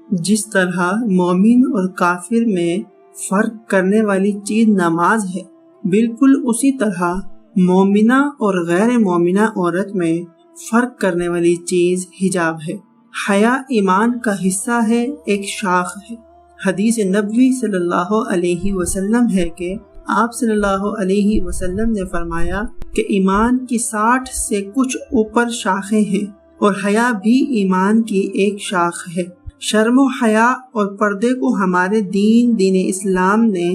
جس طرح مومن اور کافر میں فرق کرنے والی چیز نماز ہے، بالکل اسی طرح مومنہ اور غیر مومنہ عورت میں فرق کرنے والی چیز حجاب ہے۔ حیا ایمان کا حصہ ہے، ایک شاخ ہے۔ حدیث نبوی صلی اللہ علیہ وسلم ہے کہ آپ صلی اللہ علیہ وسلم نے فرمایا کہ ایمان کی 60 سے کچھ اوپر شاخیں ہیں اور حیا بھی ایمان کی ایک شاخ ہے۔ شرم و حیا اور پردے کو ہمارے دین اسلام نے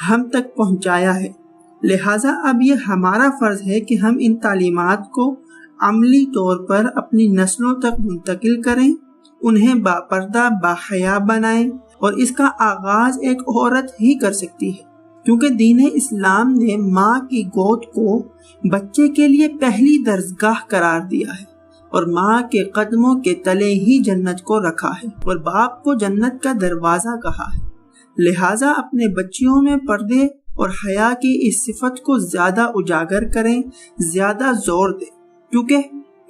ہم تک پہنچایا ہے، لہٰذا اب یہ ہمارا فرض ہے کہ ہم ان تعلیمات کو عملی طور پر اپنی نسلوں تک منتقل کریں، انہیں باپردہ باحیا بنائیں، اور اس کا آغاز ایک عورت ہی کر سکتی ہے، کیونکہ دین اسلام نے ماں کی گود کو بچے کے لیے پہلی درسگاہ قرار دیا ہے اور ماں کے قدموں کے تلے ہی جنت کو رکھا ہے اور باپ کو جنت کا دروازہ کہا ہے۔ لہٰذا اپنے بچیوں میں پردے اور حیا کی اس صفت کو زیادہ اجاگر کریں، زیادہ زور دیں، کیونکہ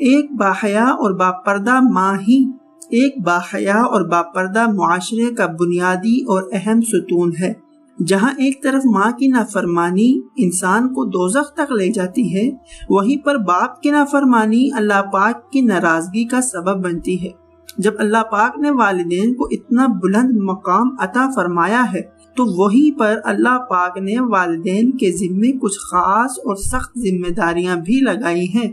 ایک باحیا اور باپردہ ماں ہی ایک باحیا اور باپردہ معاشرے کا بنیادی اور اہم ستون ہے۔ جہاں ایک طرف ماں کی نافرمانی انسان کو دوزخ تک لے جاتی ہے، وہیں پر باپ کی نافرمانی اللہ پاک کی ناراضگی کا سبب بنتی ہے۔ جب اللہ پاک نے والدین کو اتنا بلند مقام عطا فرمایا ہے تو وہیں پر اللہ پاک نے والدین کے ذمے کچھ خاص اور سخت ذمہ داریاں بھی لگائی ہیں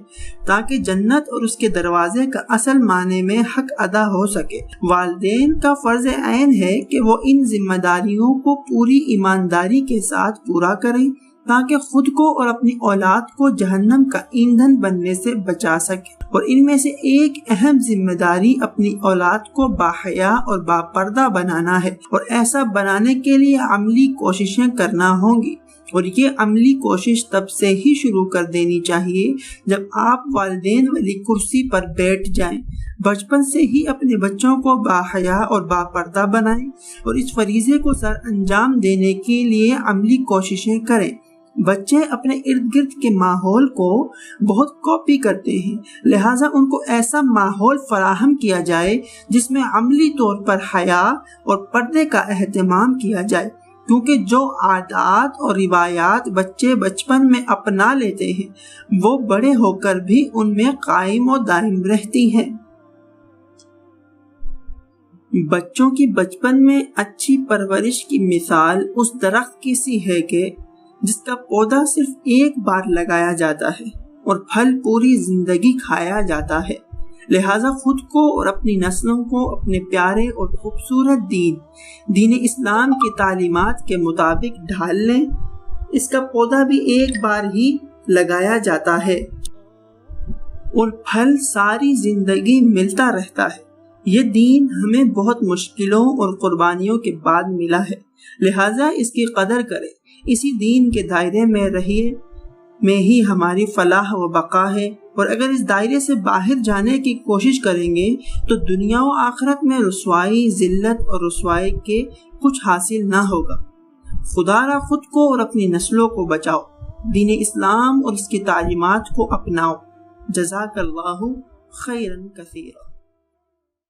تاکہ جنت اور اس کے دروازے کا اصل معنی میں حق ادا ہو سکے۔ والدین کا فرض عین ہے کہ وہ ان ذمہ داریوں کو پوری ایمانداری کے ساتھ پورا کریں تاکہ خود کو اور اپنی اولاد کو جہنم کا ایندھن بننے سے بچا سکے۔ اور ان میں سے ایک اہم ذمہ داری اپنی اولاد کو باحیا اور باپردہ بنانا ہے، اور ایسا بنانے کے لیے عملی کوششیں کرنا ہوں گی، اور یہ عملی کوشش تب سے ہی شروع کر دینی چاہیے جب آپ والدین والی کرسی پر بیٹھ جائیں۔ بچپن سے ہی اپنے بچوں کو باحیا اور باپردہ بنائیں اور اس فریضے کو سر انجام دینے کے لیے عملی کوششیں کریں۔ بچے اپنے ارد گرد کے ماحول کو بہت کاپی کرتے ہیں، لہٰذا ان کو ایسا ماحول فراہم کیا جائے جس میں عملی طور پر حیا اور پردے کا اہتمام کیا جائے، کیونکہ جو عادات اور روایات بچے بچپن میں اپنا لیتے ہیں وہ بڑے ہو کر بھی ان میں قائم و دائم رہتی ہیں۔ بچوں کی بچپن میں اچھی پرورش کی مثال اس درخت کی سی ہے کہ جس کا پودا صرف ایک بار لگایا جاتا ہے اور پھل پوری زندگی کھایا جاتا ہے۔ لہٰذا خود کو اور اپنی نسلوں کو اپنے پیارے اور خوبصورت دین اسلام کی تعلیمات کے مطابق ڈھال لیں۔ اس کا پودا بھی ایک بار ہی لگایا جاتا ہے اور پھل ساری زندگی ملتا رہتا ہے۔ یہ دین ہمیں بہت مشکلوں اور قربانیوں کے بعد ملا ہے، لہٰذا اس کی قدر کریں۔ اسی دین کے دائرے میں ہی ہماری فلاح و بقا ہے، اور اگر اس دائرے سے باہر جانے کی کوشش کریں گے تو دنیا و آخرت میں رسوائی، ذلت اور رسوائی کے کچھ حاصل نہ ہوگا۔ خدا را خود کو اور اپنی نسلوں کو بچاؤ، دین اسلام اور اس کی تعلیمات کو اپناؤ۔ جزاک اللہ خیرا کثیرا۔